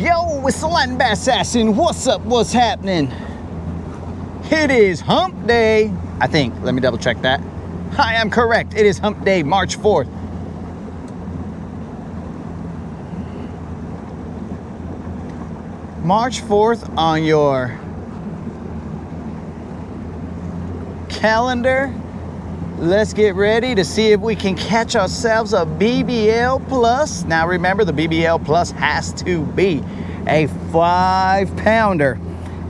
Yo, it's the Latin Bass Assassin. What's up? What's happening? It is hump day, I think. Let me double check that. I am correct. It is hump day, March 4th. March 4th on your calendar. Let's get ready to see if we can catch ourselves a BBL Plus. Now remember, the BBL Plus has to be a 5-pounder.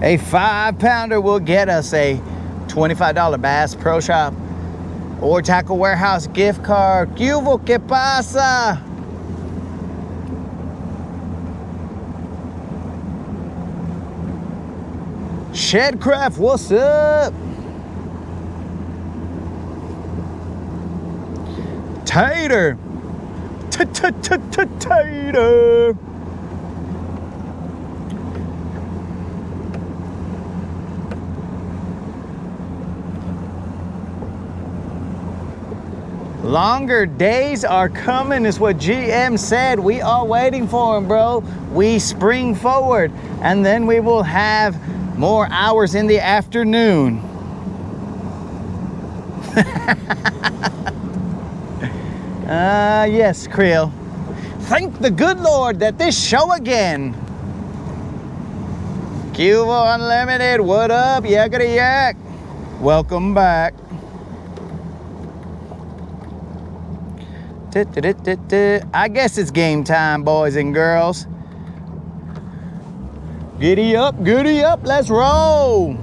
A 5-pounder will get us a $25 Bass Pro Shop or Tackle Warehouse gift card. ¿Qué hubo? ¿Qué pasa? Shedcraft, what's up? Tater. Tater. Longer days are coming is what GM said. We are waiting for them, bro. We spring forward and then we will have more hours in the afternoon. Yes, Creel. Thank the good Lord that this show again. Cubo Unlimited, what up? Yakety yak. Welcome back. I guess it's game time, boys and girls. Giddy up, let's roll.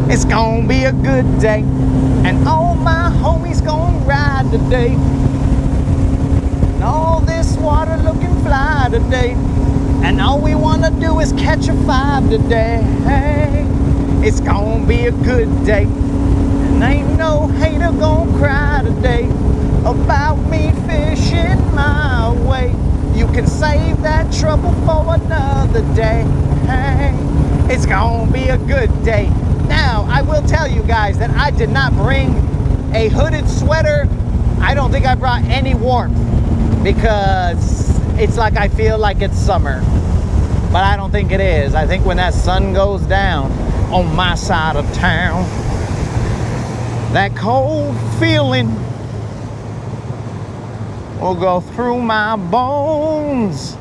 It's gonna be a good day, and all my homies gonna ride today. And all this water looking fly today, and all we wanna do is catch a 5 today. Hey, it's gonna be a good day, and ain't no hater gonna cry today about me fishing my way. You can save that trouble for another day. Hey, it's gonna be a good day. Now, I will tell you guys that I did not bring a hooded sweater. I don't think I brought any warmth because it's like I feel like it's summer. But I don't think it is. I think when that sun goes down on my side of town, that cold feeling will go through my bones.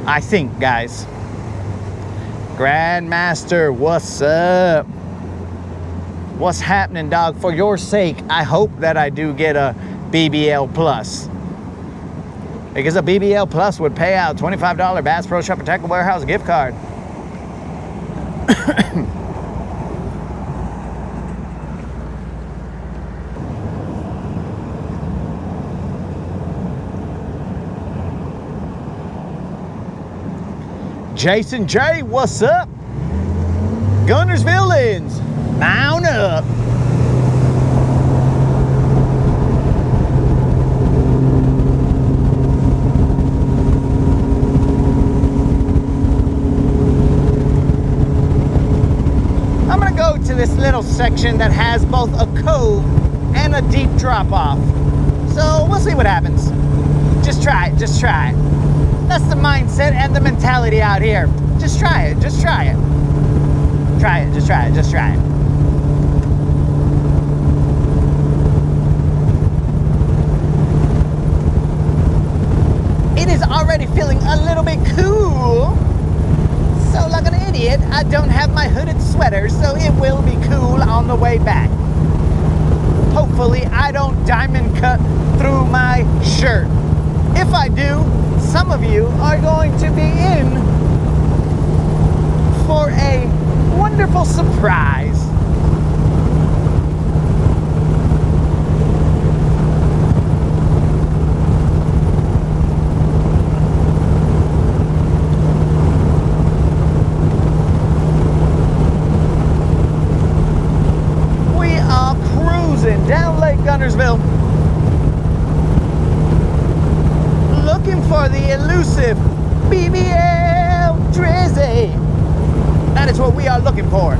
I think, guys. Grandmaster, what's up? What's happening, dog? For your sake, I hope that I do get a BBL Plus. Because a BBL Plus would pay out $25 Bass Pro Shop or Tackle Warehouse gift card. Jason J, what's up? Guntersville, mount up. I'm gonna go to this little section that has both a cove and a deep drop off. So we'll see what happens. Just try it, just try it. That's the mindset and the mentality out here. Just try it, just try it. Try it, just try it, just try it. It is already feeling a little bit cool. So like an idiot, I don't have my hooded sweater, so it will be cool on the way back. Hopefully I don't diamond cut through my shirt. If I do, some of you are going to be in for a wonderful surprise. We are cruising down Lake Guntersville, looking for the elusive BBL Drizzy. That is what we are looking for.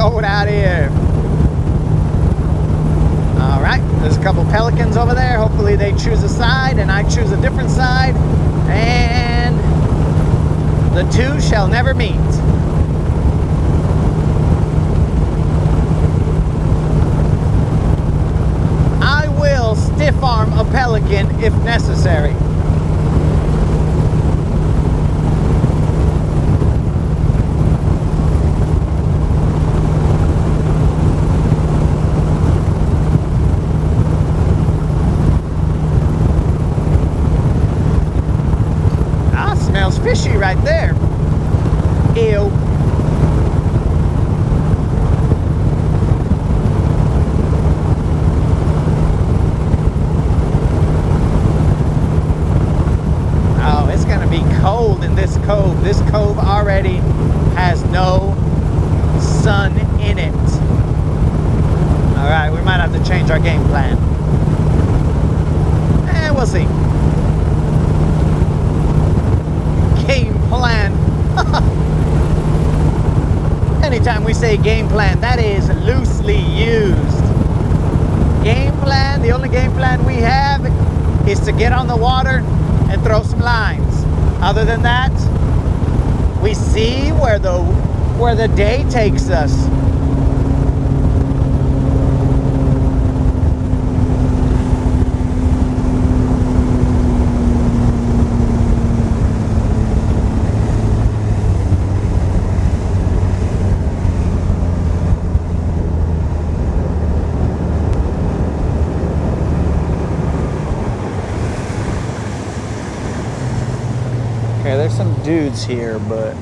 cold out here. All right, there's a couple pelicans over there. Hopefully they choose a side and I choose a different side. And the two shall never meet. I will stiff arm a pelican if necessary. Smells fishy right there. Ew. Oh, it's gonna be cold in this cove. This cove already has no sun in it. All right, we might have to change our game plan. And we'll see. Game plan. Anytime we say game plan, that is loosely used. Game plan, the only game plan we have is to get on the water and throw some lines. Other than that, we see where the day takes us. Okay, there's some dudes here, but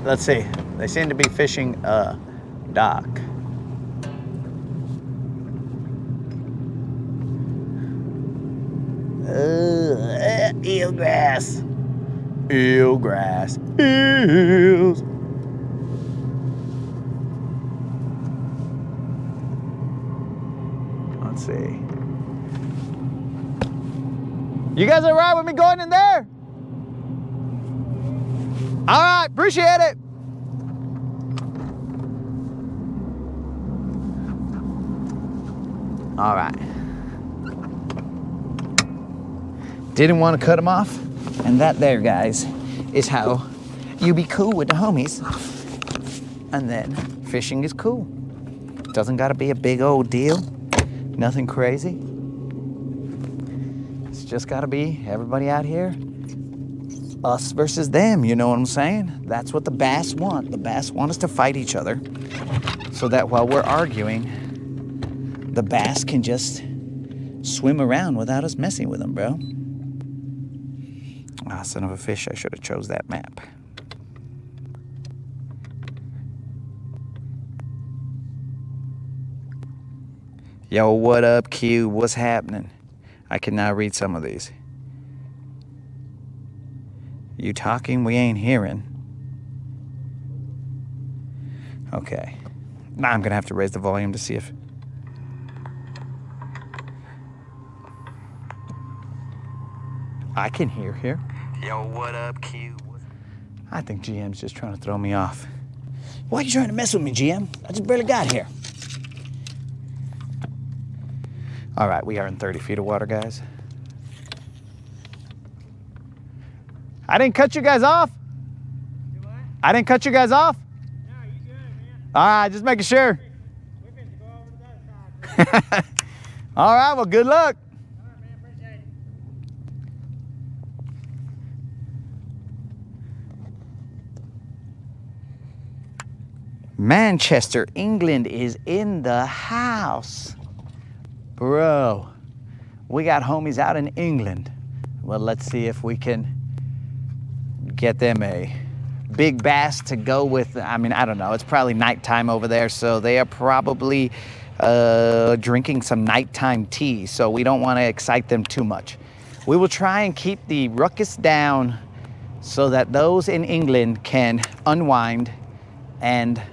let's see. They seem to be fishing a dock. Eelgrass. Eelgrass. Eels. Let's see. You guys all right with me going in there? All right, appreciate it. All right. Didn't want to cut them off. And that there, guys, is how you be cool with the homies. And then fishing is cool. Doesn't gotta be a big old deal. Nothing crazy. Just gotta be everybody out here, us versus them, you know what I'm saying? That's what the bass want. The bass want us to fight each other so that while we're arguing, the bass can just swim around without us messing with them, bro. Ah, son of a fish, I should have chose that map. Yo, what up, Q? What's happening? I can now read some of these. You talking? We ain't hearing. Okay. Now I'm gonna have to raise the volume to see if... I can hear here. Yo, what up, Q? I think GM's just trying to throw me off. Why are you trying to mess with me, GM? I just barely got here. All right, we are in 30 feet of water, guys. I didn't cut you guys off. You what? I didn't cut you guys off. No, you good, man. All right, just making sure. We're going to go over to the other side. All right, well, good luck. All right, man, appreciate it. Manchester, England is in the house. Bro, we got homies out in England. Well, let's see if we can get them a big bass to go with. I mean, I don't know. It's probably nighttime over there, so they are probably drinking some nighttime tea, so we don't want to excite them too much. We will try and keep the ruckus down so that those in England can unwind and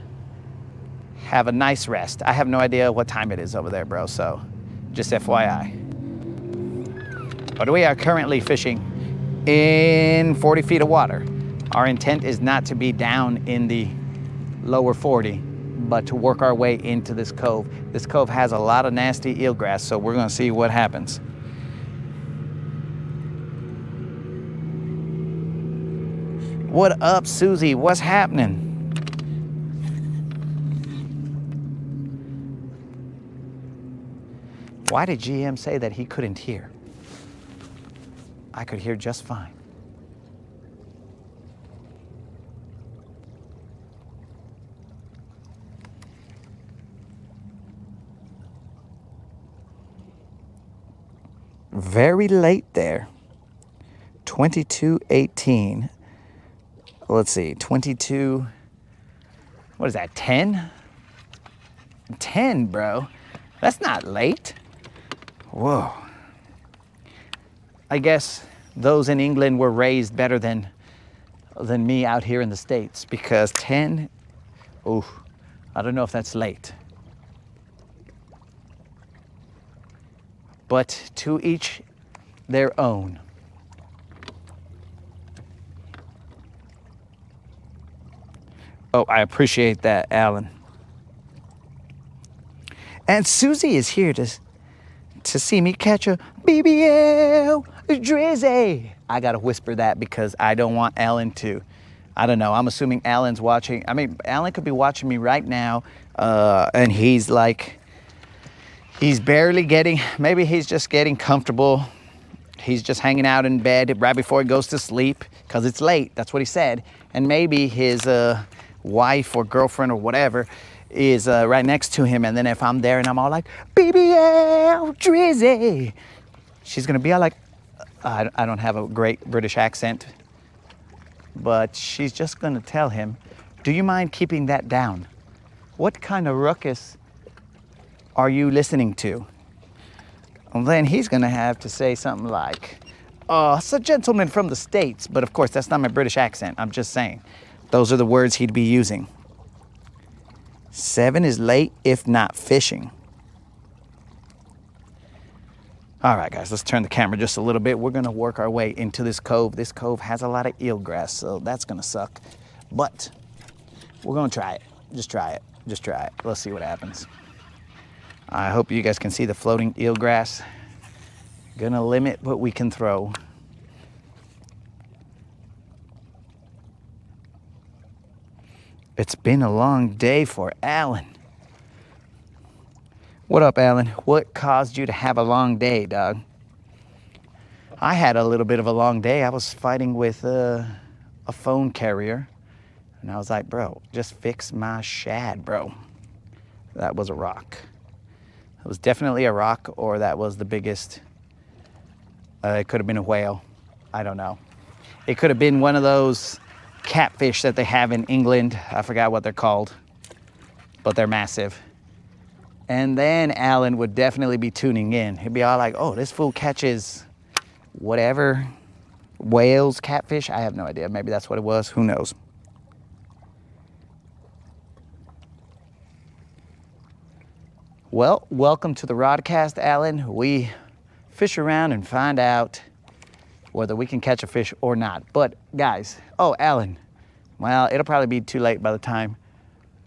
have a nice rest. I have no idea what time it is over there, bro, so just FYI. But we are currently fishing in 40 feet of water. Our intent is not to be down in the lower 40, but to work our way into this cove. This cove has a lot of nasty eelgrass, so we're gonna see what happens. What up, Susie? What's happening? Why did GM say that he couldn't hear? I could hear just fine. Very late there. 22:18. Let's see, 22. What is that, 10? 10, bro. That's not late. Whoa. I guess those in England were raised better than me out here in the States, because 10, ooh, I don't know if that's late. But to each their own. Oh, I appreciate that, Alan. And Susie is here to see me catch a BBL Drizzy. I gotta whisper that because I don't want Alan to. I don't know. I'm assuming Alan's watching. I mean, Alan could be watching me right now, and he's like, he's barely getting. Maybe he's just getting comfortable. He's just hanging out in bed right before he goes to sleep because it's late. That's what he said. And maybe his wife or girlfriend or whatever is right next to him, and then if I'm there and I'm all like, BBL Drizzy, she's gonna be all like, I don't have a great British accent, but she's just gonna tell him, do you mind keeping that down? What kind of ruckus are you listening to? And then he's gonna have to say something like, it's a gentleman from the States, but of course that's not my British accent, I'm just saying. Those are the words he'd be using. 7 is late if not fishing. All right, guys, let's turn the camera just a little bit. We're gonna work our way into this cove. This cove has a lot of eelgrass, so that's gonna suck. But we're gonna try it. Just try it. Just try it. Let's see what happens. I hope you guys can see the floating eelgrass. Gonna limit what we can throw. It's been a long day for Alan. What up, Alan? What caused you to have a long day, dog? I had a little bit of a long day. I was fighting with a phone carrier. And I was like, bro, just fix my shad, bro. That was a rock. It was definitely a rock, or that was the biggest. It could have been a whale. I don't know. It could have been one of those catfish that they have in England. I forgot what they're called, but they're massive. And then Alan would definitely be tuning in. He'd be all like, oh, this fool catches whatever, whales, catfish. I have no idea. Maybe that's what it was. Who knows? Well, welcome to the Rodcast, Alan. We fish around and find out whether we can catch a fish or not. But guys, oh, Alan, well, it'll probably be too late by the time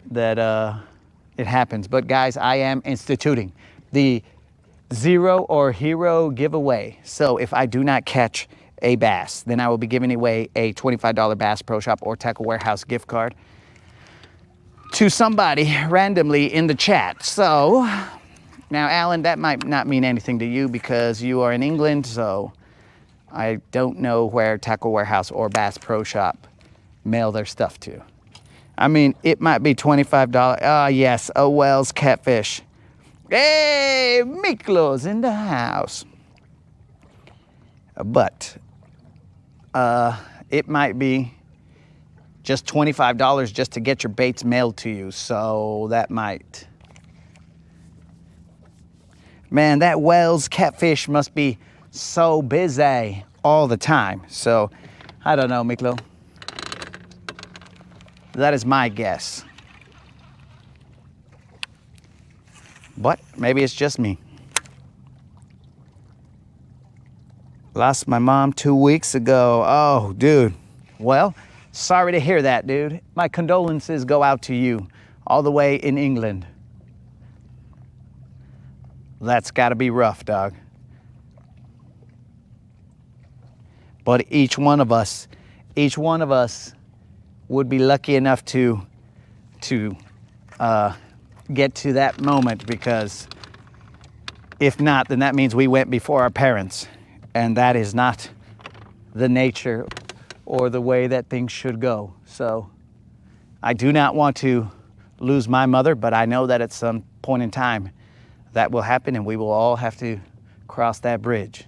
that it happens. But guys, I am instituting the Zero or Hero giveaway. So if I do not catch a bass, then I will be giving away a $25 Bass Pro Shop or Tackle Warehouse gift card to somebody randomly in the chat. So now, Alan, that might not mean anything to you because you are in England, so I don't know where Tackle Warehouse or Bass Pro Shop mail their stuff to. I mean, it might be $25. Ah, yes, a Wells catfish. Hey, Miklo's in the house. But it might be just $25 just to get your baits mailed to you. So that might. Man, that Wells catfish must be so busy all the time. So I don't know, Miklo. That is my guess. But maybe it's just me. Lost my mom 2 weeks ago. Oh, dude. Well, Sorry to hear that, dude. My condolences go out to you, all the way in England. That's gotta be rough, dog. But each one of us would be lucky enough to get to that moment, because if not, then that means we went before our parents, and that is not the nature or the way that things should go. So I do not want to lose my mother, but I know that at some point in time that will happen, and we will all have to cross that bridge.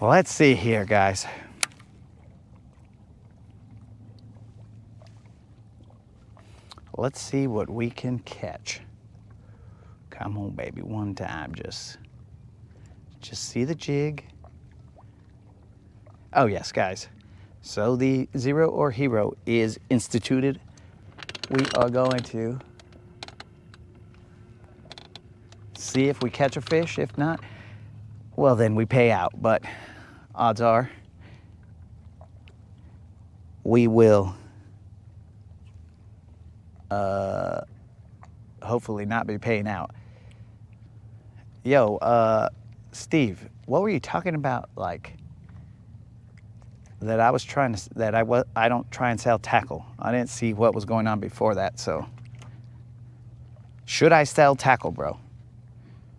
Well, let's see here, guys. Let's see what we can catch. Come on, baby, one time, just see the jig. Oh yes, guys. So the Zero or Hero is instituted. We are going to see if we catch a fish. If not, well, then we pay out. But odds are we will hopefully not be paying out. Yo, Steve, what were you talking about? Like that I was trying to, that I don't try and sell tackle. I didn't see what was going on before that. So should I sell tackle, bro?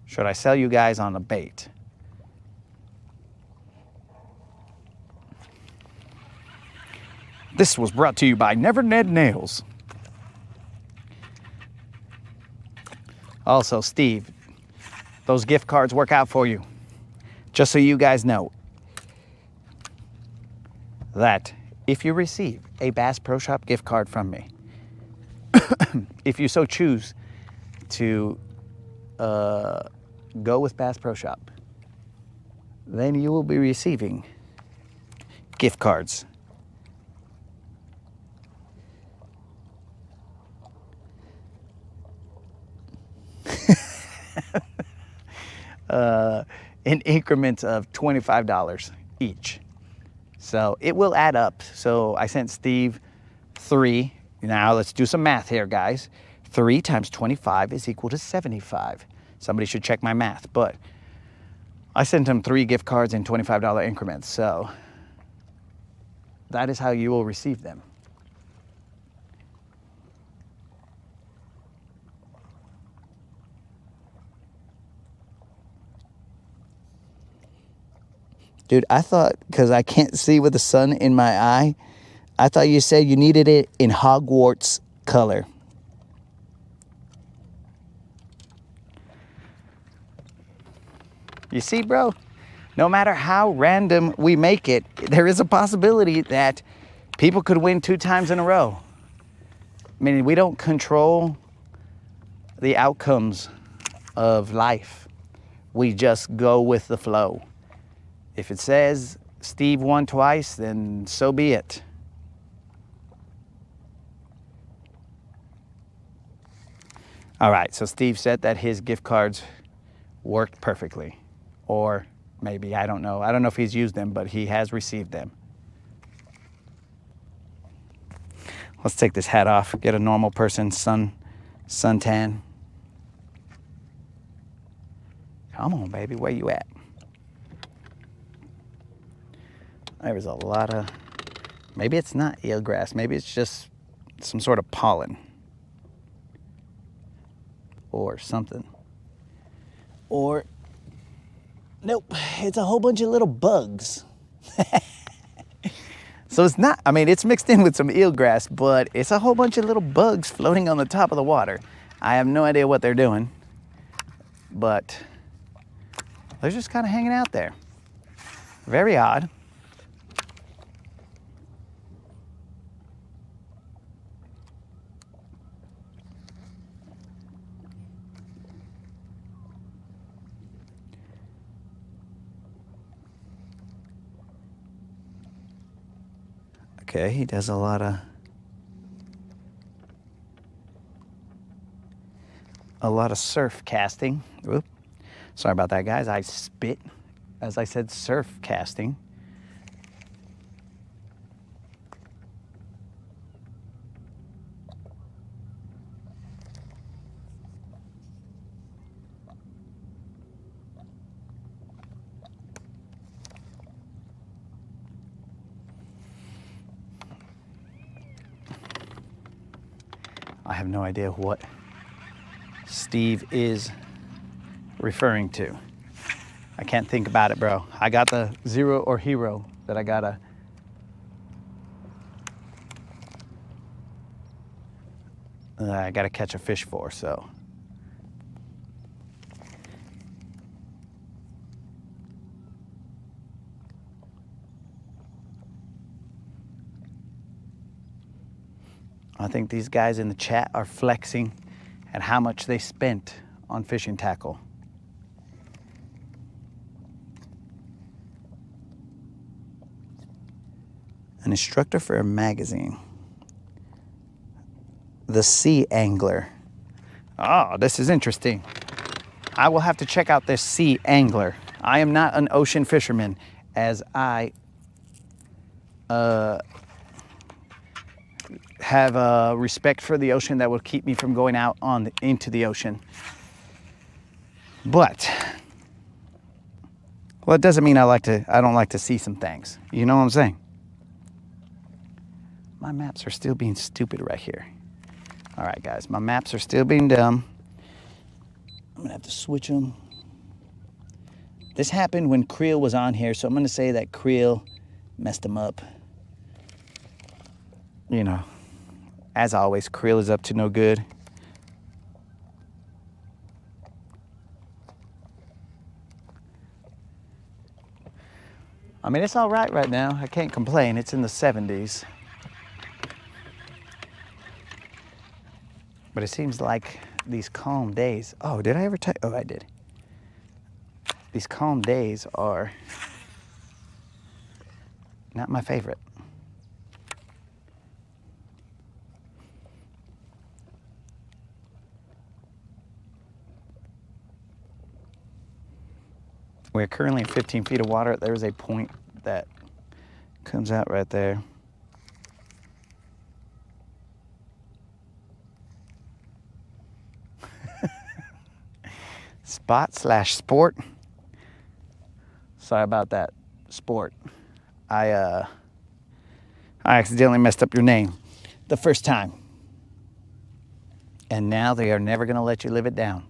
Should I sell you guys on a bait? This was brought to you by Never Ned Nails. Also, Steve, those gift cards work out for you. Just so you guys know that if you receive a Bass Pro Shop gift card from me, if you so choose to go with Bass Pro Shop, then you will be receiving gift cards. In increments of $25 each. So it will add up. So I sent Steve 3. Now let's do some math here, guys. 3 times 25 is equal to 75. Somebody should check my math, but I sent him 3 gift cards in $25 increments. So that is how you will receive them. Dude, I thought, because I can't see with the sun in my eye, I thought you said you needed it in Hogwarts color. You see, bro? No matter how random we make it, there is a possibility that people could win 2 times in a row. I mean, we don't control the outcomes of life. We just go with the flow. If it says Steve won twice, then so be it. All right, so Steve said that his gift cards worked perfectly. Or maybe, I don't know. I don't know if he's used them, but he has received them. Let's take this hat off, get a normal person suntan. Come on, baby, where you at? There was a lot of, maybe it's not eelgrass, maybe it's just some sort of pollen or something. Or, nope, it's a whole bunch of little bugs. So it's not, I mean, it's mixed in with some eelgrass, but it's a whole bunch of little bugs floating on the top of the water. I have no idea what they're doing, but they're just kind of hanging out there. Very odd. Okay, he does a lot of surf casting. Oop. Sorry about that, guys. I spit as I said surf casting. I have no idea what Steve is referring to. I can't think about it, bro. I got the zero or hero that I gotta catch a fish for, so. I think these guys in the chat are flexing at how much they spent on fishing tackle. An instructor for a magazine. The Sea Angler. Oh, this is interesting. I will have to check out this Sea Angler. I am not an ocean fisherman, as I have a respect for the ocean that will keep me from going out into the ocean. But, well, it doesn't mean I don't like to see some things. You know what I'm saying? My maps are still being stupid right here. All right, guys, my maps are still being dumb. I'm gonna have to switch them. This happened when Creel was on here, so I'm gonna say that Creel messed them up. You know, as always, Creel is up to no good. I mean, it's all right now. I can't complain. It's in the 70s. But it seems like these calm days. Oh, did I ever tell you? Oh, I did. These calm days are not my favorite. We're currently at 15 feet of water. There's a point that comes out right there. Spot/sport. Sorry about that, sport. I accidentally messed up your name the first time. And now they are never gonna let you live it down.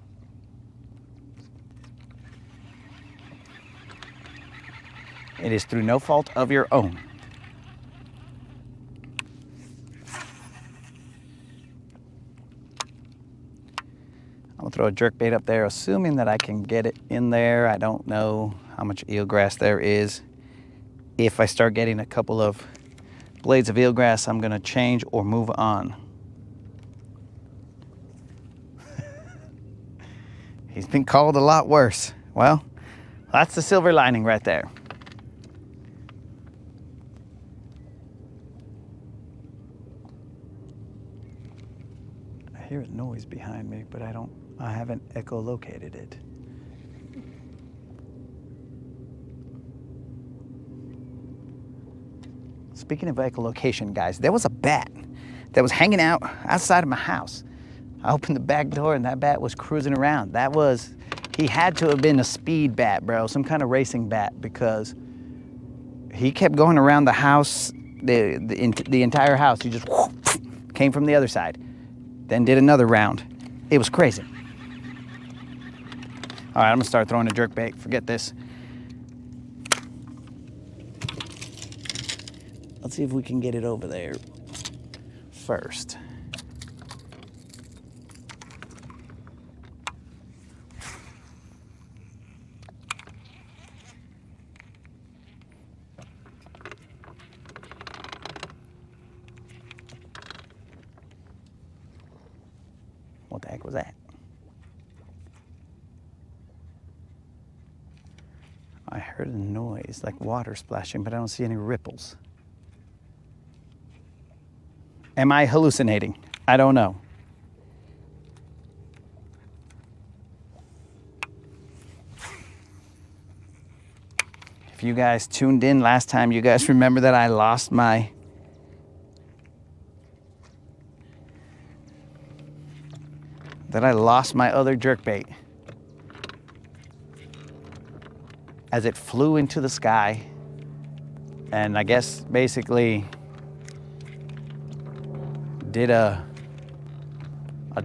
It is through no fault of your own. I'm gonna throw a jerkbait up there, assuming that I can get it in there. I don't know how much eelgrass there is. If I start getting a couple of blades of eelgrass, I'm gonna change or move on. He's been called a lot worse. Well, that's the silver lining right there. I hear a noise behind me, but I haven't echolocated it. Speaking of echolocation, guys, there was a bat that was hanging out outside of my house. I opened the back door and that bat was cruising around. He had to have been a speed bat, bro, some kind of racing bat, because he kept going around the house, the entire house. He just came from the other side, then did another round. It was crazy. All right, I'm gonna start throwing a jerkbait. Forget this. Let's see if we can get it over there first. What the heck was that? I heard a noise like water splashing, but I don't see any ripples. Am I hallucinating? I don't know. If you guys tuned in last time, you guys remember that I lost my other jerkbait as it flew into the sky, and I guess basically did a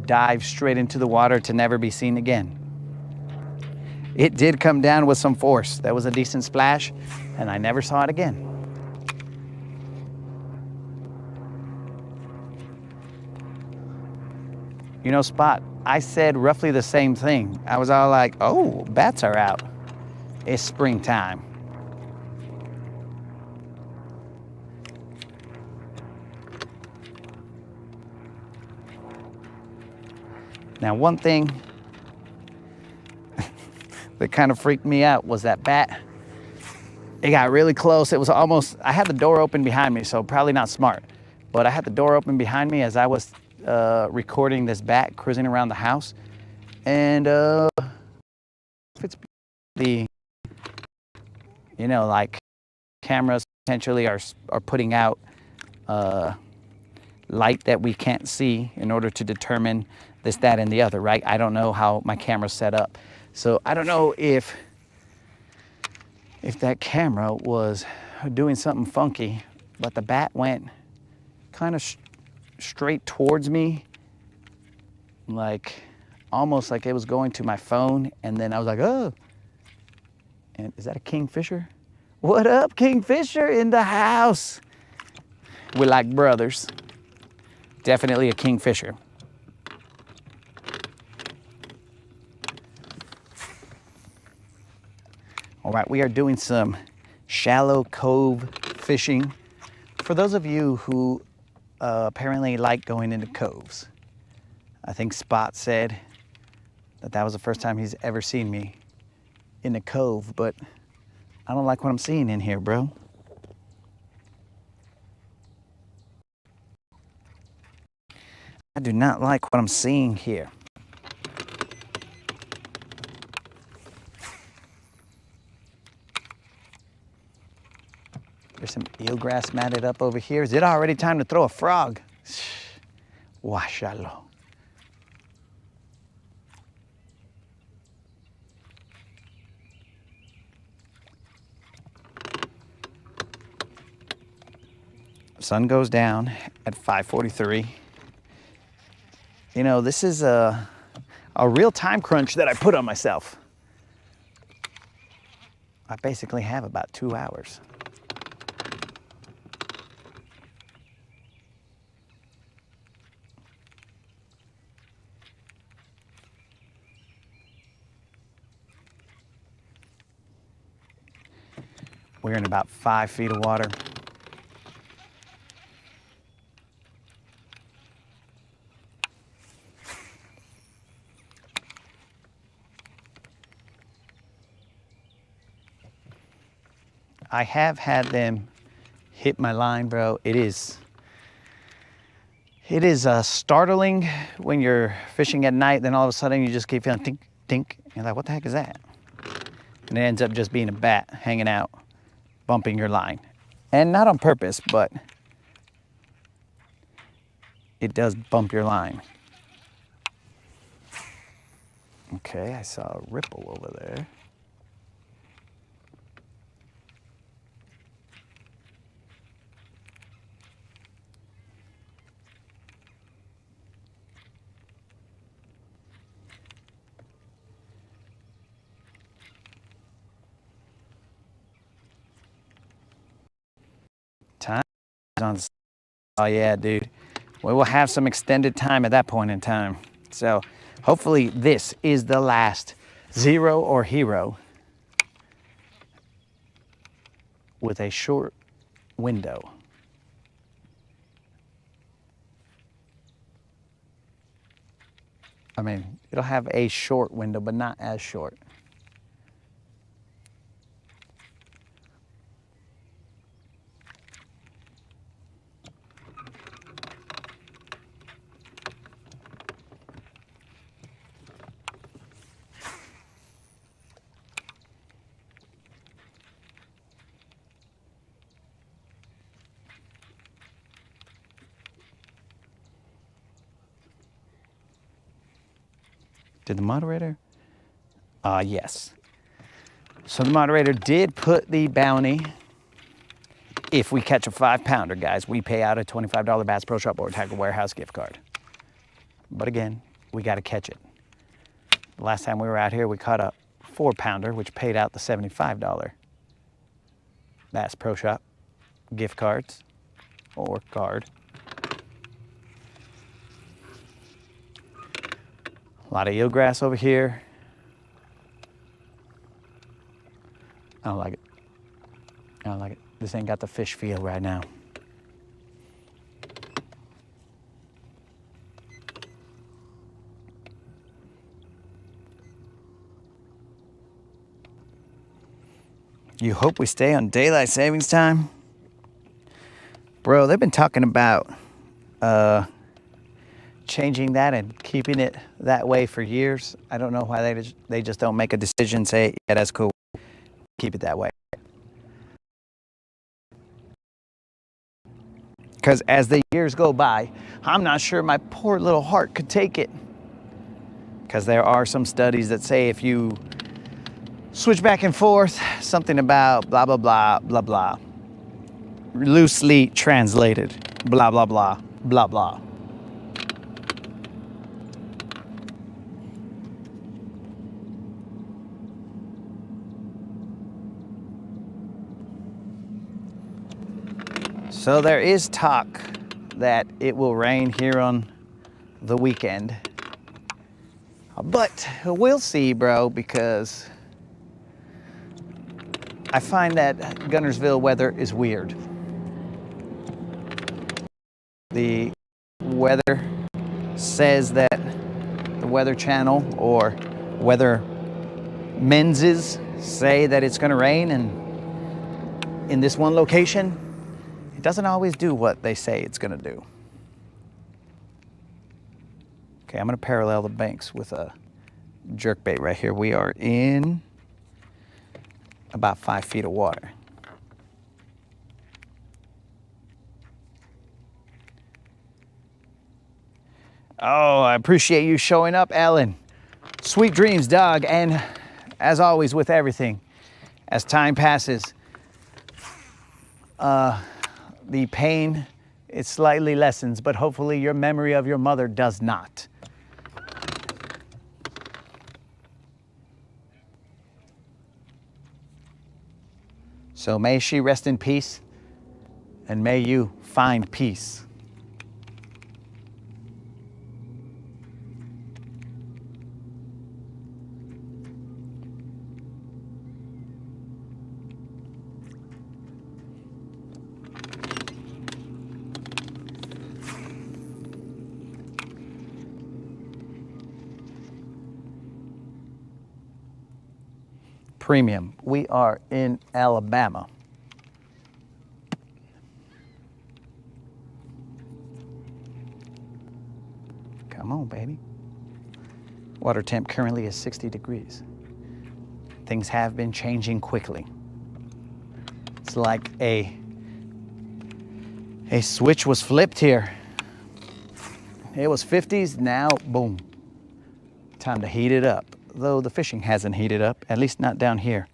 dive straight into the water to never be seen again. It did come down with some force. That was a decent splash, and I never saw it again. You know, Spot, I said roughly the same thing. I was all like, oh, bats are out. It's springtime. Now, one thing that kind of freaked me out was that bat. It got really close. It was almost, I had the door open behind me, so probably not smart. But I had the door open behind me as I was recording this bat cruising around the house. And if it's the, you know, like cameras potentially are putting out light that we can't see in order to determine this, that, and the other, right? I don't know how my camera's set up. So I don't know if that camera was doing something funky, but the bat went kind of straight towards me, like almost like it was going to my phone, and then I was like, oh. And is that a kingfisher? What up, kingfisher in the house? We're like brothers. Definitely a kingfisher. All right, we are doing some shallow cove fishing. For those of you who apparently like going into coves, I think Spot said that was the first time he's ever seen me in a cove, but I don't like what I'm seeing in here, bro. I do not like what I'm seeing here. There's some eelgrass matted up over here. Is it already time to throw a frog? Washalo. Sun goes down at 5:43. You know, this is a real time crunch that I put on myself. I basically have about 2 hours. We're in about 5 feet of water. I have had them hit my line, bro. It is startling when you're fishing at night, then all of a sudden you just keep feeling tink, tink. You're like, what the heck is that? And it ends up just being a bat hanging out, bumping your line. And not on purpose, but it does bump your line. Okay, I saw a ripple over there. Time is on. Oh yeah, dude. We will have some extended time at that point in time. So hopefully this is the last zero or hero with a short window. I mean, it'll have a short window, but not as short. Did the moderator? Yes. So the moderator did put the bounty. If we catch a 5-pounder, guys, we pay out a $25 Bass Pro Shop or Tackle Warehouse gift card. But again, we got to catch it. The last time we were out here, we caught a 4-pounder, which paid out the $75 Bass Pro Shop gift cards or card. A lot of eelgrass over here. I don't like it. I don't like it. This ain't got the fish feel right now. You hope we stay on daylight savings time? Bro, they've been talking about changing that and keeping it that way for years. I don't know why they just don't make a decision, say, yeah, that's cool, keep it that way. Because as the years go by, I'm not sure my poor little heart could take it. Because there are some studies that say if you switch back and forth, something about blah, blah, blah, blah, blah. Loosely translated, blah, blah, blah, blah, blah. So there is talk that it will rain here on the weekend. But we'll see, bro, because I find that Guntersville weather is weird. The weather says that the Weather Channel or weather menses say that it's going to rain, and in this one location, it doesn't always do what they say it's going to do. Okay, I'm going to parallel the banks with a jerkbait right here. We are in about 5 feet of water. Oh, I appreciate you showing up, Ellen. Sweet dreams, dog. And as always with everything, as time passes, the pain, it slightly lessens, but hopefully your memory of your mother does not. So may she rest in peace, and may you find peace. Premium. We are in Alabama. Come on, baby. Water temp currently is 60 degrees. Things have been changing quickly. It's like a switch was flipped here. It was 50s, now boom. Time to heat it up. Though the fishing hasn't heated up, at least not down here.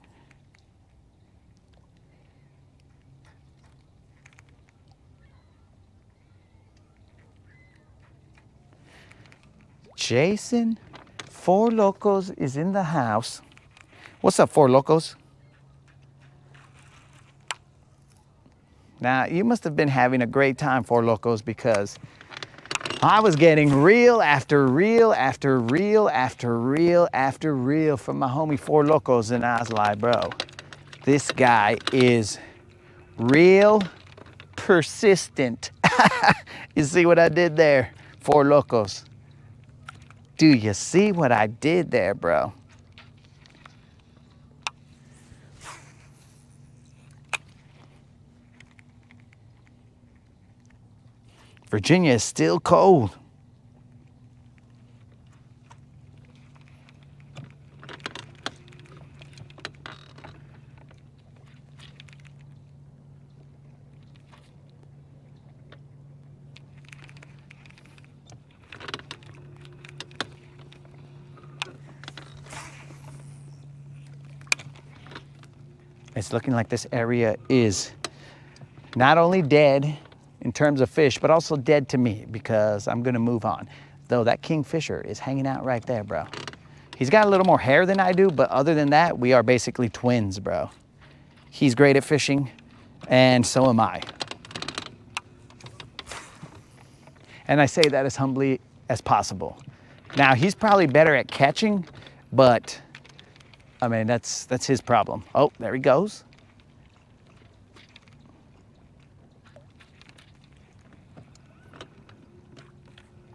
Jason, Four Locos is in the house. What's up, Four Locos? Now, you must have been having a great time, Four Locos, because I was getting reel after reel after reel after reel after reel from my homie Four Locos, and I was like, bro, this guy is real persistent. You see what I did there, Four Locos? Do you see what I did there, bro? Virginia is still cold. It's looking like this area is not only dead in terms of fish, but also dead to me because I'm gonna move on. Though that kingfisher is hanging out right there, bro. He's got a little more hair than I do, but other than that, we are basically twins, bro. He's great at fishing, and so am I. And I say that as humbly as possible. Now, he's probably better at catching, but I mean, that's his problem. Oh, there he goes.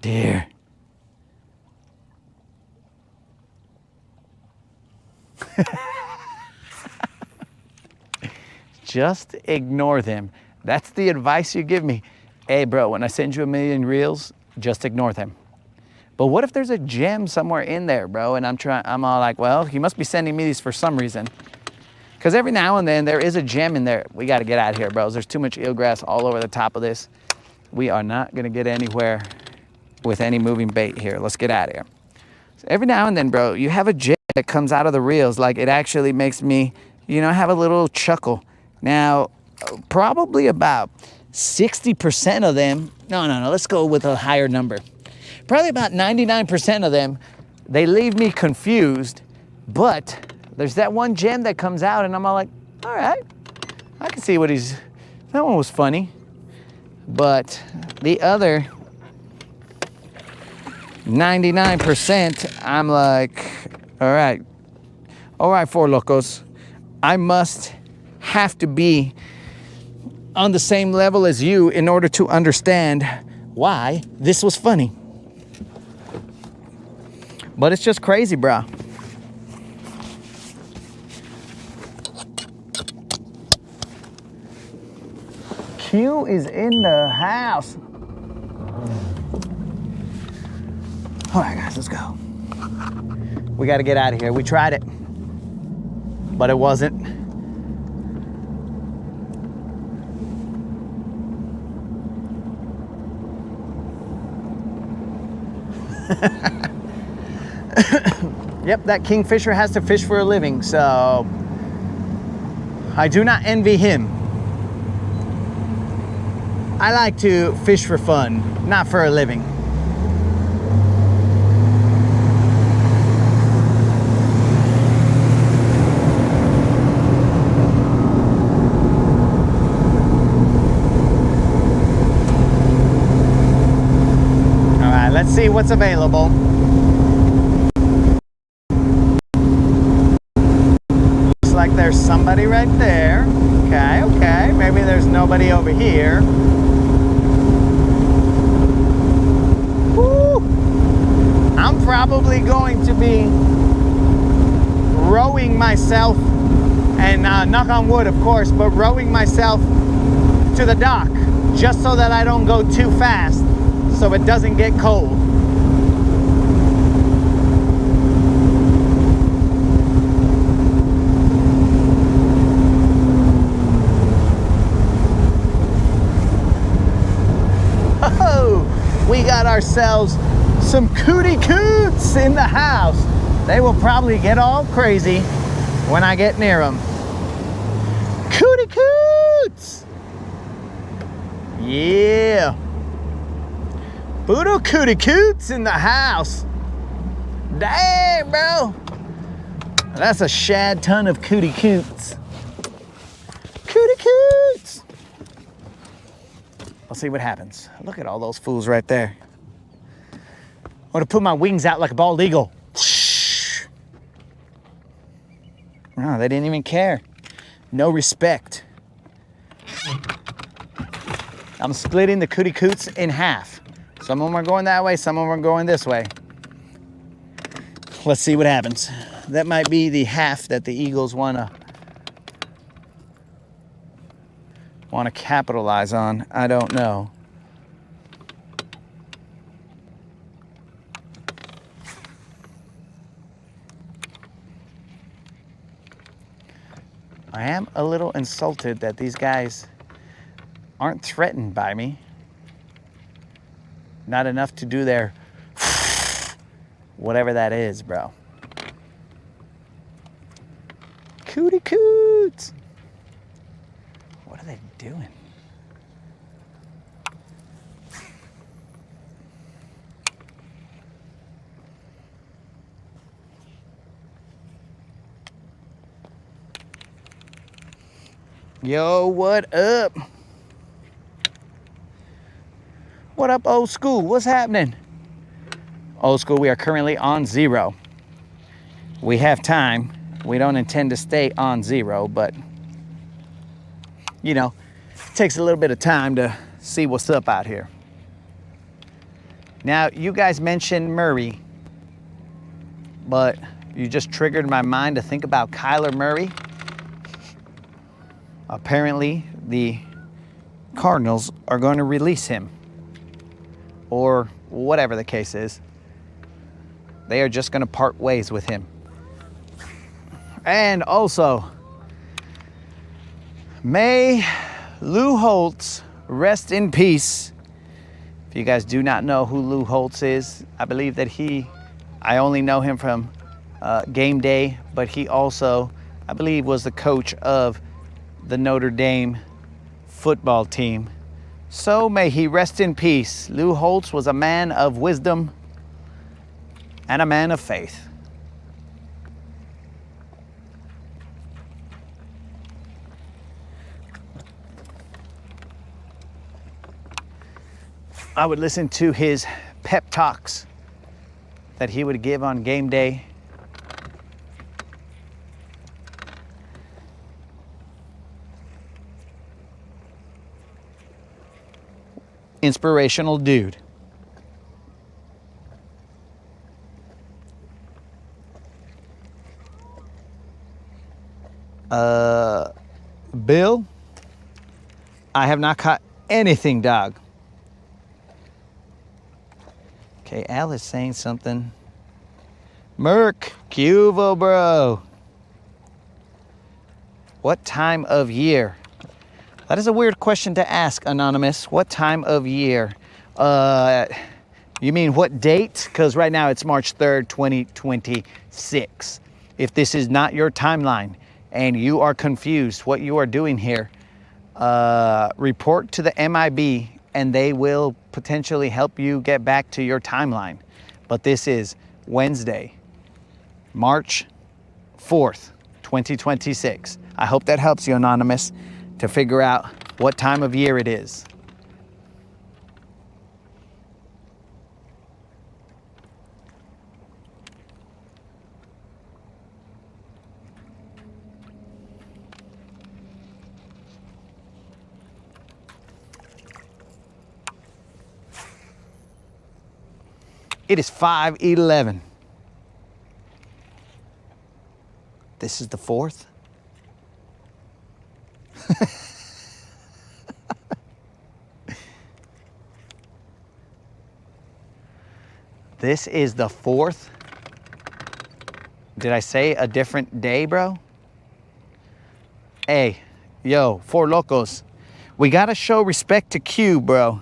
Dear. Just ignore them. That's the advice you give me. Hey, bro, when I send you 1,000,000 reels, just ignore them. But what if there's a gem somewhere in there, bro? And I'm all like, well, he must be sending me these for some reason. Because every now and then there is a gem in there. We got to get out of here, bros. There's too much eelgrass all over the top of this. We are not going to get anywhere with any moving bait here. Let's get out of here. So every now and then, bro, you have a gem that comes out of the reels. Like, it actually makes me, have a little chuckle. Now, probably about 60% of them, no, let's go with a higher number. Probably about 99% of them, they leave me confused, but there's that one gem that comes out and I'm all like, all right, I can see that one was funny. But the other 99%, I'm like, all right, Four Locos, I must have to be on the same level as you in order to understand why this was funny. But it's just crazy, bro. Q is in the house. All right, guys, let's go. We got to get out of here. We tried it, but it wasn't. Yep, that kingfisher has to fish for a living, so I do not envy him. I like to fish for fun, not for a living. All right, let's see what's available. Like there's somebody right there. Okay, maybe there's nobody over here. Woo. I'm probably going to be rowing myself, and knock on wood of course, but rowing myself to the dock just so that I don't go too fast so it doesn't get cold. We got ourselves some cootie coots in the house. They will probably get all crazy when I get near them. Cootie coots! Yeah. Boodle cootie coots in the house. Dang, bro. That's a shad ton of cootie coots. Cootie coots! Let's see what happens. Look at all those fools right there. I want to put my wings out like a bald eagle. Oh, they didn't even care. No respect. I'm splitting the cootie coots in half. Some of them are going that way, some of them are going this way. Let's see what happens. That might be the half that the eagles want to capitalize on. I don't know. I am a little insulted that these guys aren't threatened by me. Not enough to do their whatever that is, bro. Cootie coots. What are they doing? Yo, what up? What up, old school? What's happening? Old school, we are currently on 0. We have time. We don't intend to stay on 0, but you know, it takes a little bit of time to see what's up out here. Now, you guys mentioned Murray, but you just triggered my mind to think about Kyler Murray. Apparently, the Cardinals are going to release him, or whatever the case is. They are just going to part ways with him. And also, may Lou Holtz rest in peace. If you guys do not know who Lou Holtz is, I believe that I only know him from game day, but he also, I believe, was the coach of the Notre Dame football team. So may he rest in peace. Lou Holtz was a man of wisdom and a man of faith. I would listen to his pep talks that he would give on game day. Inspirational dude. Bill, I have not caught anything, dog. Okay, Al is saying something. Merc, Cuvo, bro. What time of year? That is a weird question to ask, Anonymous. What time of year? You mean what date? Because right now it's March 3rd, 2026. If this is not your timeline and you are confused what you are doing here, report to the MIB and they will potentially help you get back to your timeline. But this is Wednesday, March 4th, 2026. I hope that helps you, Anonymous, to figure out what time of year it is. It is 5:11. This is the 4th. This is the 4th. Did I say a different day, bro? Hey, yo, Four Locos. We gotta show respect to Q, bro.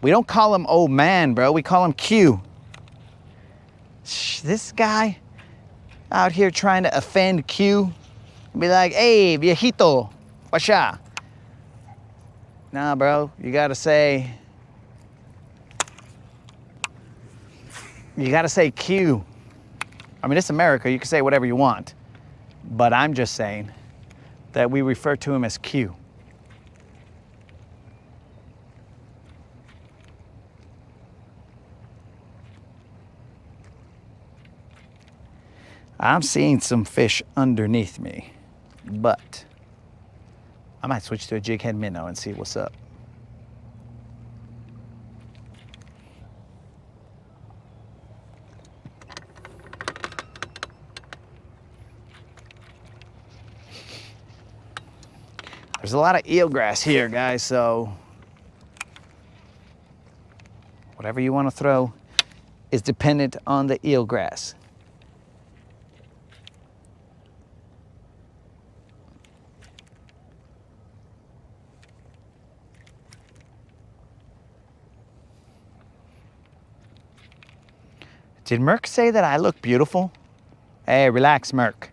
We don't call him old man, bro. We call him Q. This guy out here trying to offend Q. Be like, hey, viejito, washa. Nah, bro, you gotta say Q. I mean, it's America, you can say whatever you want. But I'm just saying that we refer to him as Q. I'm seeing some fish underneath me, but I might switch to a jig head minnow and see what's up. There's a lot of eelgrass here, guys, so whatever you want to throw is dependent on the eelgrass. Did Merc say that I look beautiful? Hey, relax, Merc.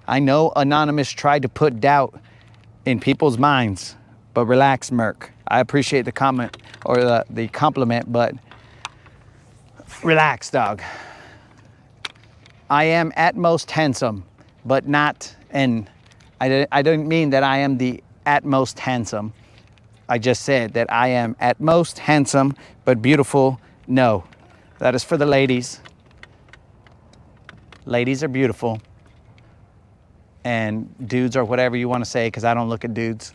I know Anonymous tried to put doubt in people's minds. But relax, Merc. I appreciate the comment or the compliment, but relax, dog. I am at most handsome, but not, and I don't mean that I am the at most handsome. I just said that I am at most handsome, but beautiful, no. That is for the ladies. Ladies are beautiful. And dudes are whatever you want to say, because I don't look at dudes.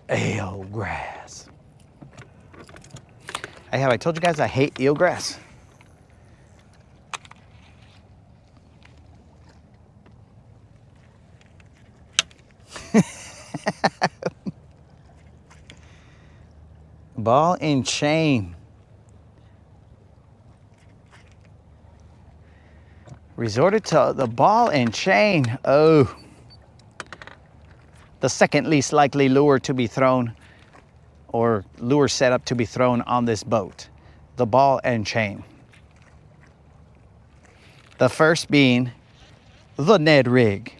Eelgrass. Hey, have I told you guys I hate eelgrass? Ball and chain. Resorted to the ball and chain. Oh. The second least likely lure to be thrown, or lure setup to be thrown on this boat. The ball and chain. The first being the Ned rig.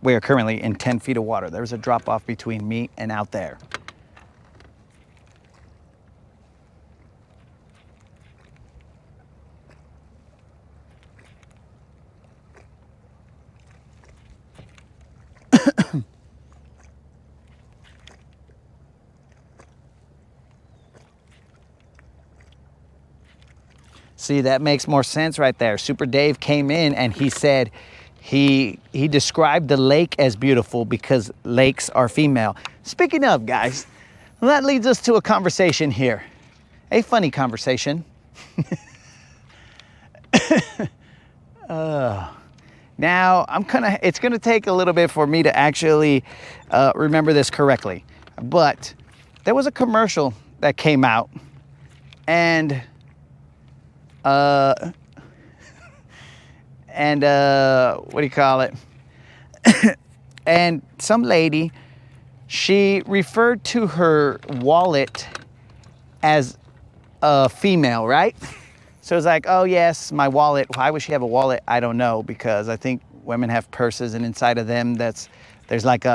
We are currently in 10 feet of water. There's a drop off between me and out there. See, that makes more sense right there. Super Dave came in and he said he described the lake as beautiful because lakes are female. Speaking of, guys, that leads us to a conversation here. A funny conversation. Now, it's gonna take a little bit for me to actually remember this correctly. But there was a commercial that came out and what do you call it? And some lady, she referred to her wallet as a female, right? So it's like, oh yes, my wallet. Why would she have a wallet? I don't know, because I think women have purses, and inside of them, there's like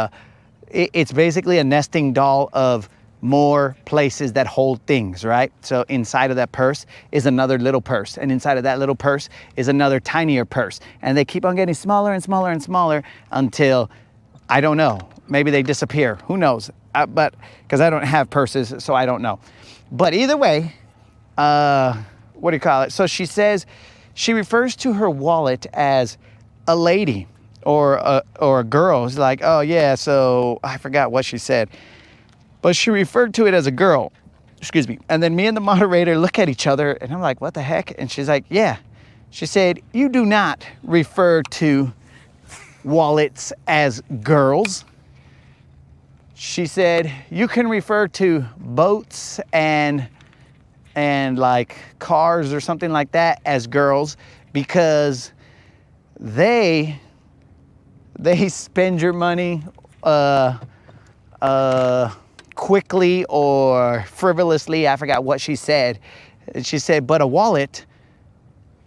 it's basically a nesting doll of more places that hold things, right? So inside of that purse is another little purse, and inside of that little purse is another tinier purse, and they keep on getting smaller and smaller and smaller until, I don't know, maybe they disappear. Who knows? But because I don't have purses, so I don't know. But either way, what do you call it? So she says she refers to her wallet as a lady or a girl. It's like, oh yeah, so I forgot what she said. But she referred to it as a girl, excuse me. And then me and the moderator look at each other and I'm like, what the heck? And she's like, yeah. She said, you do not refer to wallets as girls. She said, you can refer to boats and like cars or something like that as girls, because they spend your money, quickly or frivolously. I forgot what she said. She said, but a wallet,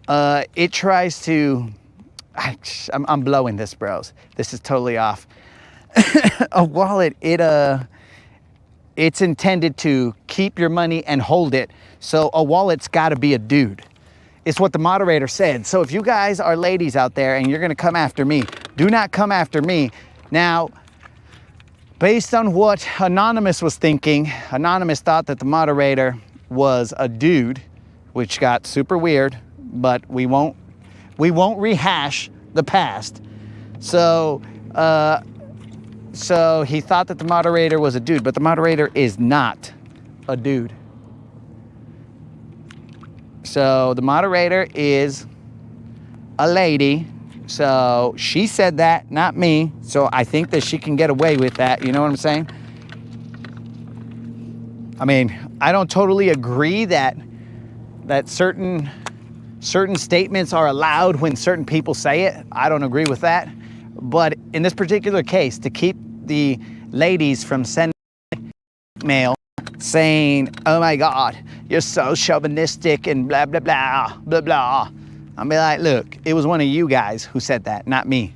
it tries to, I'm blowing this, bros. This is totally off. A wallet, it's intended to keep your money and hold it. So a wallet's gotta be a dude. It's what the moderator said. So if you guys are ladies out there and you're gonna come after me, do not come after me. Now, based on what Anonymous was thinking, Anonymous thought that the moderator was a dude, which got super weird, but we won't rehash the past. So he thought that the moderator was a dude, but the moderator is not a dude. So the moderator is a lady. So she said that, not me. So I think that she can get away with that. You know what I'm saying? I mean, I don't totally agree that certain statements are allowed when certain people say it. I don't agree with that. But in this particular case, to keep the ladies from sending mail saying, oh my God, you're so chauvinistic and blah, blah, blah, blah, blah. I'll be like, look, it was one of you guys who said that, not me.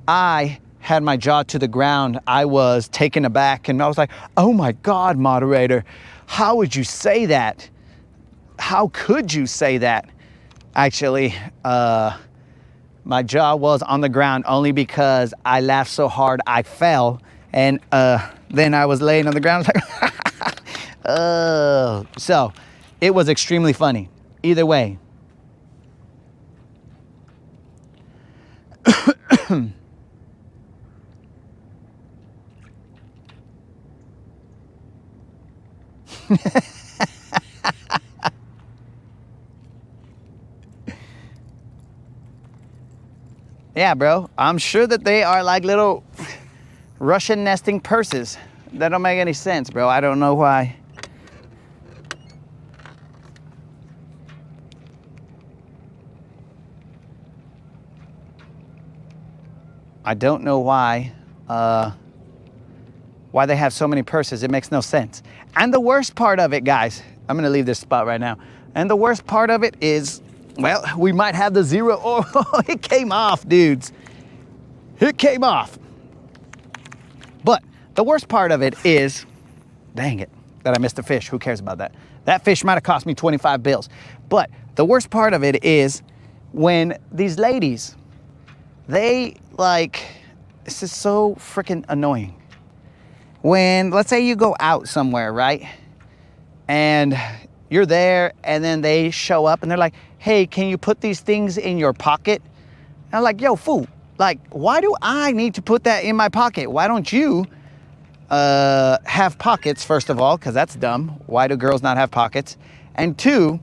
I had my jaw to the ground. I was taken aback and I was like, oh my God, moderator, how would you say that? How could you say that? Actually, my jaw was on the ground only because I laughed so hard I fell, and then I was laying on the ground like, so it was extremely funny. Either way. Yeah, bro, I'm sure that they are like little Russian nesting purses. That don't make any sense, bro. I don't know why. I don't know why they have so many purses. It makes no sense. And the worst part of it, guys, I'm gonna leave this spot right now. And the worst part of it is, well, we might have the zero. Oh, it came off, dudes. It came off. But the worst part of it is, dang it, that I missed a fish. Who cares about that? That fish might have cost me 25 bills. But the worst part of it is when these ladies, they like, this is so freaking annoying. When, let's say you go out somewhere, right? And you're there and then they show up and they're like, hey, can you put these things in your pocket? And I'm like, yo, fool, like, why do I need to put that in my pocket? Why don't you have pockets, first of all, because that's dumb. Why do girls not have pockets? And two,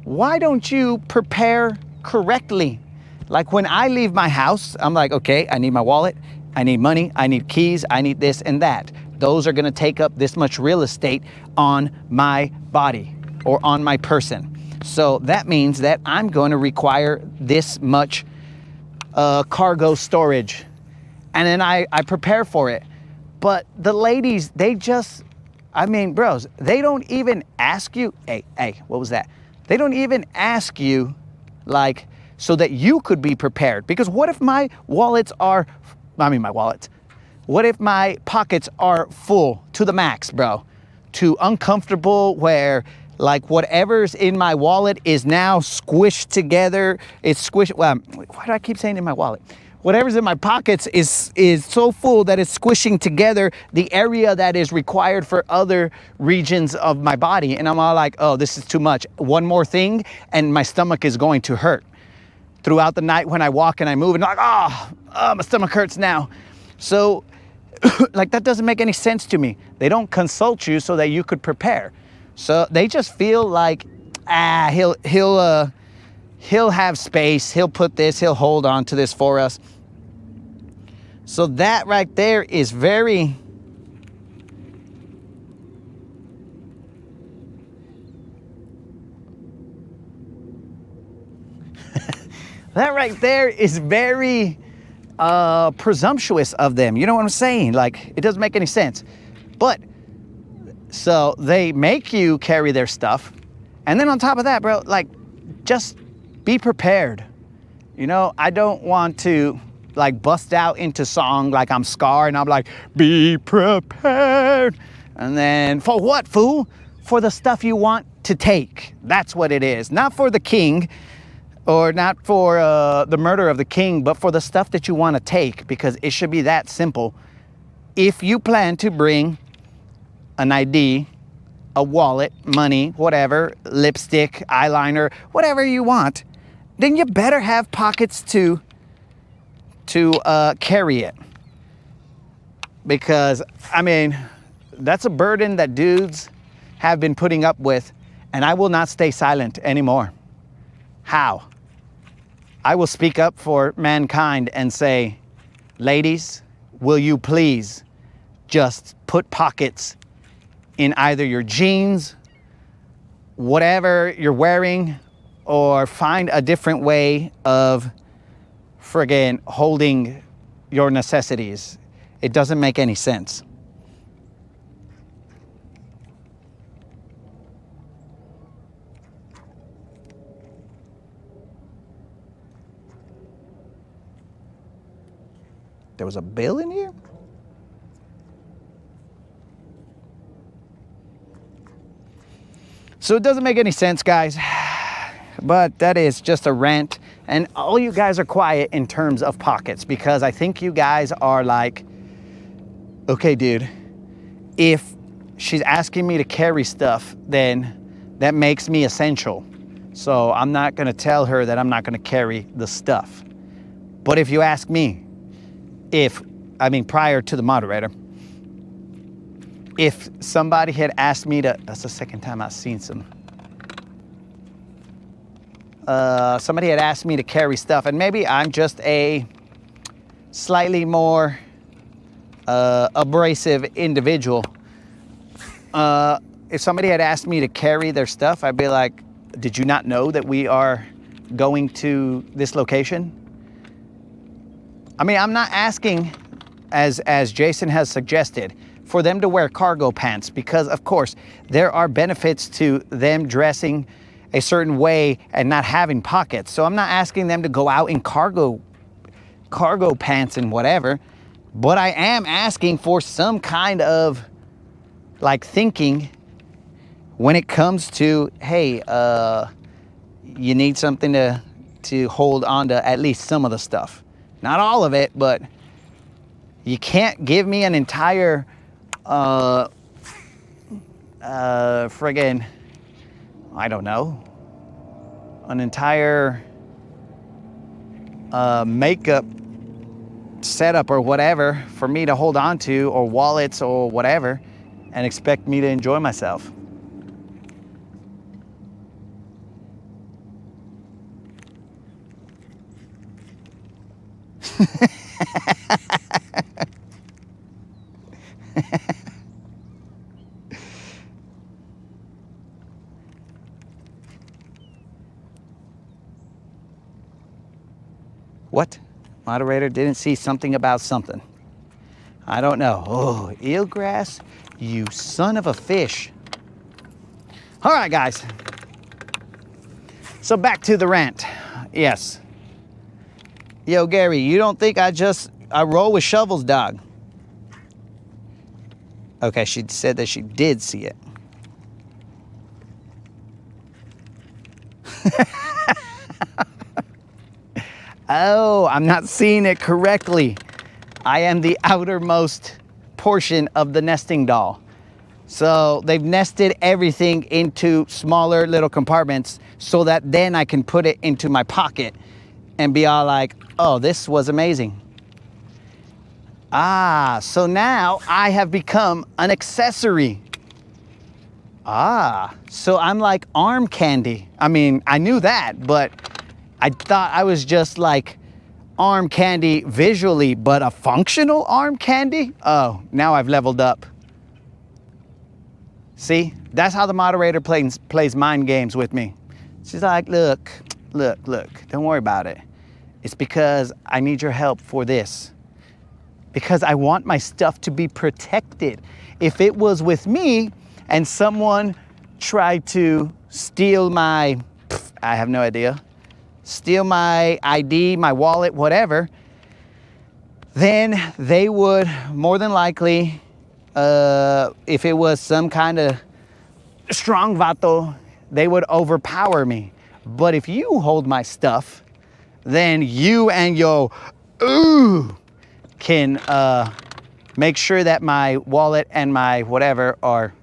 why don't you prepare correctly? Like when I leave my house, I'm like, okay, I need my wallet, I need money, I need keys, I need this and that. Those are gonna take up this much real estate on my body or on my person. So that means that I'm going to require this much cargo storage. And then I prepare for it. But the ladies, they just, I mean, bros, they don't even ask you, hey, what was that? They don't even ask you, like, so that you could be prepared. Because what if my what if my pockets are full to the max, bro? To uncomfortable where like whatever's in my wallet is now squished together. It's squished, well, why do I keep saying in my wallet? Whatever's in my pockets is so full that it's squishing together the area that is required for other regions of my body. And I'm all like, oh, this is too much. One more thing and my stomach is going to hurt. Throughout the night when I walk and I move and I'm like, oh, my stomach hurts now. So like that doesn't make any sense to me. They don't consult you so that you could prepare. So they just feel like, he'll have space, he'll put this, he'll hold on to this for us. So that right there is very, that right there is very presumptuous of them. You know what I'm saying? Like, it doesn't make any sense. But, so they make you carry their stuff. And then on top of that, bro, like, just be prepared. You know, I don't want to, like, bust out into song like I'm Scar and I'm like, be prepared. And then, for what, fool? For the stuff you want to take. That's what it is. Not for the king, or not for the murder of the king, but for the stuff that you want to take, because it should be that simple. If you plan to bring an ID, a wallet, money, whatever, lipstick, eyeliner, whatever you want, then you better have pockets to carry it. Because, I mean, that's a burden that dudes have been putting up with, and I will not stay silent anymore. How? I will speak up for mankind and say, ladies, will you please just put pockets in either your jeans, whatever you're wearing, or find a different way of friggin' holding your necessities. It doesn't make any sense. There was a bill in here? So it doesn't make any sense, guys. But that is just a rant. And all you guys are quiet in terms of pockets, because I think you guys are like, okay, dude, if she's asking me to carry stuff, then that makes me essential. So I'm not gonna tell her that I'm not gonna carry the stuff. But if you ask me, prior to the moderator, if somebody had asked me to, that's the second time I've seen somebody had asked me to carry stuff, and maybe I'm just a slightly more abrasive individual. If somebody had asked me to carry their stuff, I'd be like, did you not know that we are going to this location? I mean, I'm not asking, as Jason has suggested, for them to wear cargo pants, because of course there are benefits to them dressing a certain way and not having pockets. So I'm not asking them to go out in cargo pants and whatever, but I am asking for some kind of like thinking when it comes to, hey, you need something to hold on to at least some of the stuff. Not all of it, but you can't give me an entire friggin', I don't know, an entire makeup setup or whatever for me to hold on to, or wallets or whatever, and expect me to enjoy myself. What? Moderator didn't see something about something. I don't know. Oh, eelgrass, you son of a fish. All right, guys. So back to the rant. Yes. Yo, Gary, you don't think I roll with shovels, dog? Okay, she said that she did see it. Oh, I'm not seeing it correctly. I am the outermost portion of the nesting doll. So they've nested everything into smaller little compartments so that then I can put it into my pocket and be all like, oh, this was amazing. Ah, so now I have become an accessory. Ah, so I'm like arm candy. I mean, I knew that, but I thought I was just like arm candy visually, but a functional arm candy? Oh, now I've leveled up. See, that's how the moderator plays mind games with me. She's like, look, don't worry about it. It's because I need your help for this. Because I want my stuff to be protected. If it was with me and someone tried to steal my, I have no idea, steal my ID, my wallet, whatever, then they would more than likely, if it was some kind of strong vato, they would overpower me. But if you hold my stuff, then you and your can make sure that my wallet and my whatever are,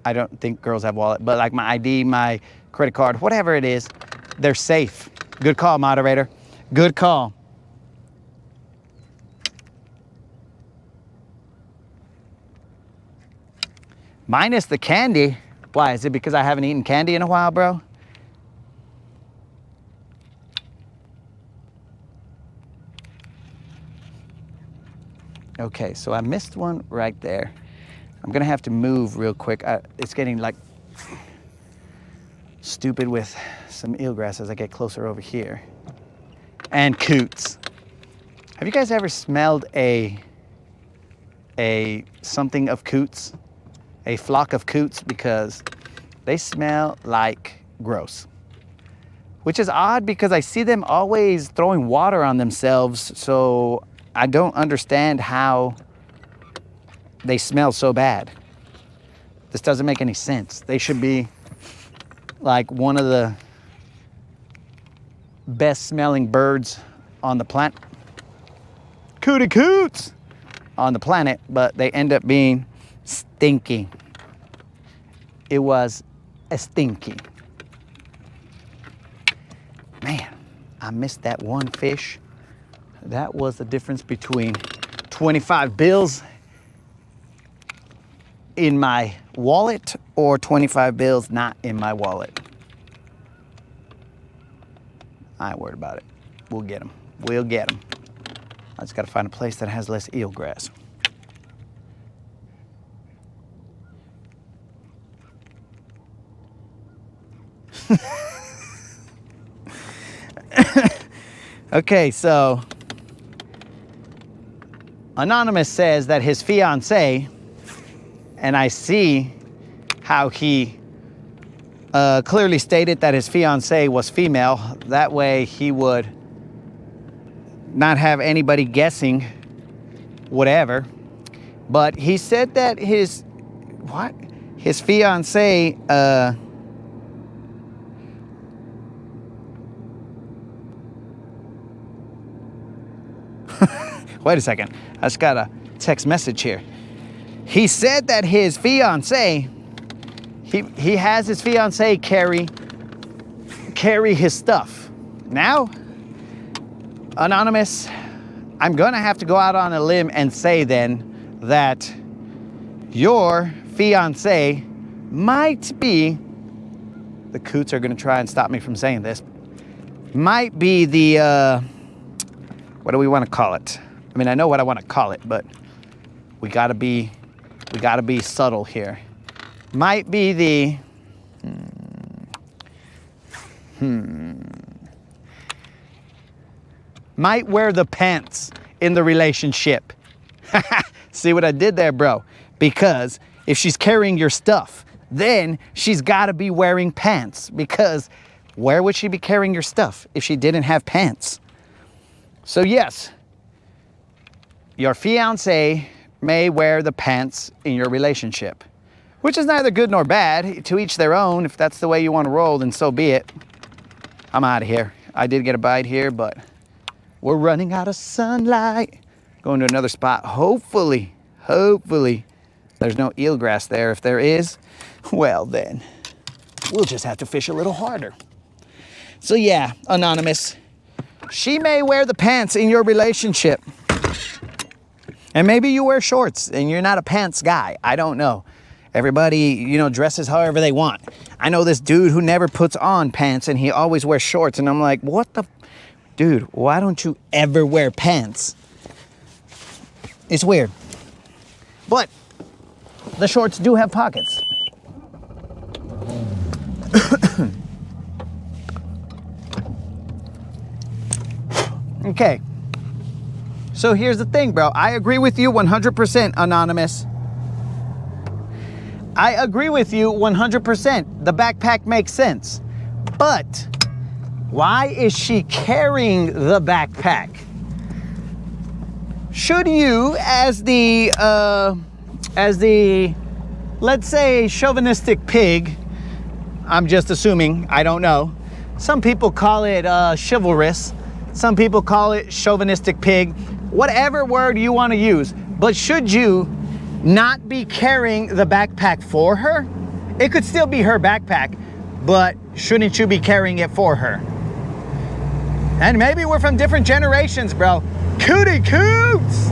I don't think girls have wallet, but like my ID, my credit card, whatever it is, they're safe. Good call, moderator. Good call. Minus the candy. Why? Is it because I haven't eaten candy in a while, bro? Okay, so I missed one right there. I'm gonna have to move real quick. It's getting like stupid with some eelgrass as I get closer over here. And coots. Have you guys ever smelled a something of coots? A flock of coots? Because they smell like gross. Which is odd because I see them always throwing water on themselves, so I don't understand how they smell so bad. This doesn't make any sense. They should be like one of the best smelling birds on the planet. Cootie coots on the planet, but they end up being stinky. It was a stinky. Man, I missed that one fish. That was the difference between 25 bills in my wallet or 25 bills not in my wallet. I ain't worried about it. We'll get them. We'll get them. I just gotta find a place that has less eelgrass. Okay, so Anonymous says that his fiance, and I see how he clearly stated that his fiance was female. That way he would not have anybody guessing whatever. But he said that his fiance wait a second, I just got a text message here. He said that his fiance, he has his fiance carry his stuff. Now, Anonymous, I'm gonna have to go out on a limb and say then that your fiance might be, the coots are gonna try and stop me from saying this, might be the, what do we wanna call it? I mean, I know what I wanna call it, but we gotta be subtle here. Might be the, might wear the pants in the relationship. See what I did there, bro? Because if she's carrying your stuff, then she's gotta be wearing pants, because where would she be carrying your stuff if she didn't have pants? So yes, your fiance may wear the pants in your relationship, which is neither good nor bad. To each their own. If that's the way you want to roll, then so be it. I'm out of here. I did get a bite here, but we're running out of sunlight. Going to another spot. Hopefully, there's no eelgrass there. If there is, well then, we'll just have to fish a little harder. So yeah, Anonymous, she may wear the pants in your relationship. And maybe you wear shorts and you're not a pants guy. I don't know. Everybody, dresses however they want. I know this dude who never puts on pants and he always wears shorts. And I'm like, what the, dude, why don't you ever wear pants? It's weird. But the shorts do have pockets. Okay. So here's the thing, bro. I agree with you 100%, Anonymous. I agree with you 100%. The backpack makes sense. But why is she carrying the backpack? Should you, as the, let's say, chauvinistic pig, I'm just assuming, I don't know. Some people call it chivalrous. Some people call it chauvinistic pig. Whatever word you want to use. But should you not be carrying the backpack for her? It could still be her backpack, but shouldn't you be carrying it for her? And maybe we're from different generations, bro. Cootie coots!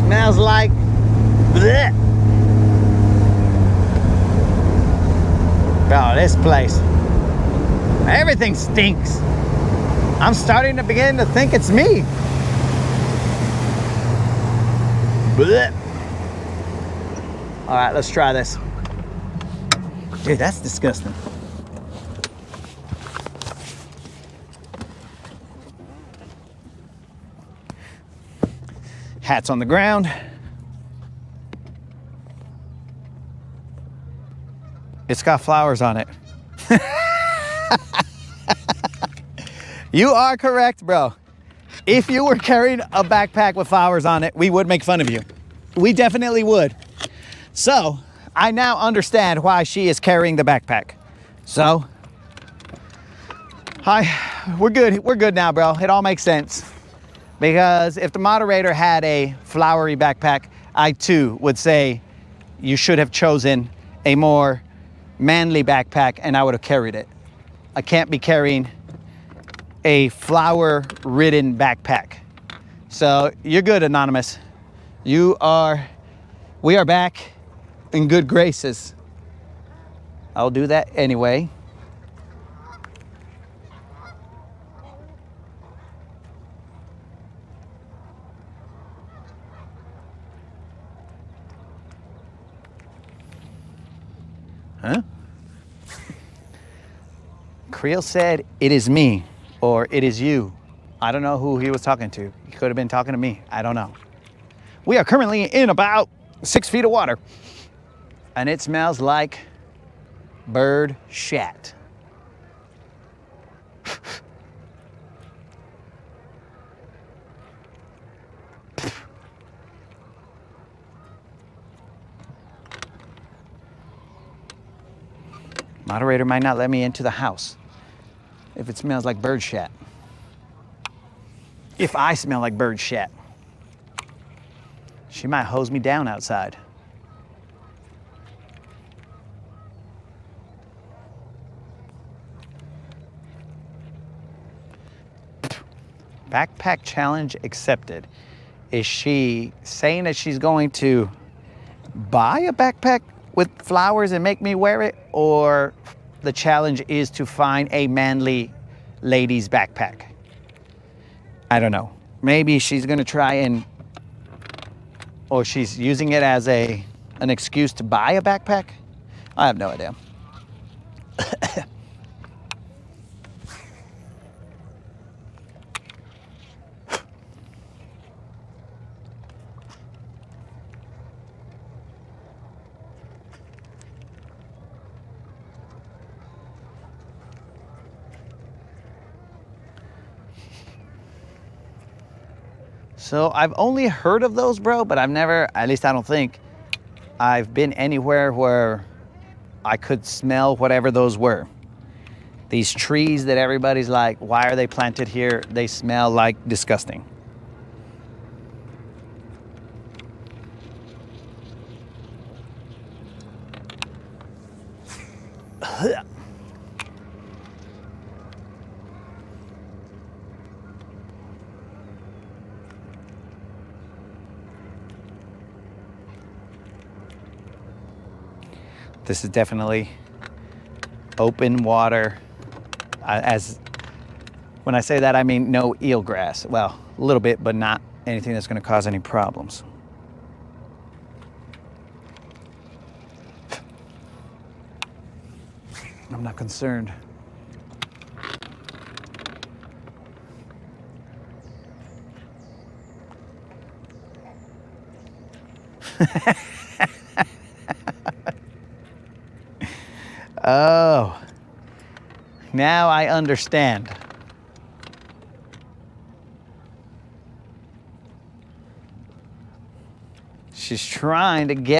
Smells like bleh. Oh, this place. Everything stinks. I'm starting to begin to think it's me. Bleh. All right, let's try this. Dude, that's disgusting. Hat's on the ground. It's got flowers on it. You are correct, bro. If you were carrying a backpack with flowers on it, we would make fun of you. We definitely would. So, I now understand why she is carrying the backpack. So, hi, we're good. We're good now, bro. It all makes sense. Because if the moderator had a flowery backpack, I too would say you should have chosen a more manly backpack and I would have carried it. I can't be carrying a flower-ridden backpack. So you're good, Anonymous. We are back in good graces. I'll do that anyway. Huh? Creel said, "It is me," or "It is you." I don't know who he was talking to. He could have been talking to me. I don't know. We are currently in about 6 feet of water, and it smells like bird shat. Moderator might not let me into the house if it smells like bird shat. If I smell like bird shat, she might hose me down outside. Backpack challenge accepted. Is she saying that she's going to buy a backpack with flowers and make me wear it, or the challenge is to find a manly lady's backpack? I don't know. Maybe she's gonna try or she's using it as an excuse to buy a backpack. I have no idea. So I've only heard of those, bro, but I've never, at least I don't think, I've been anywhere where I could smell whatever those were. These trees that everybody's like, why are they planted here? They smell like disgusting. This is definitely open water. When I say that, I mean no eelgrass. Well, a little bit, but not anything that's going to cause any problems. I'm not concerned. Oh, now I understand. She's trying to get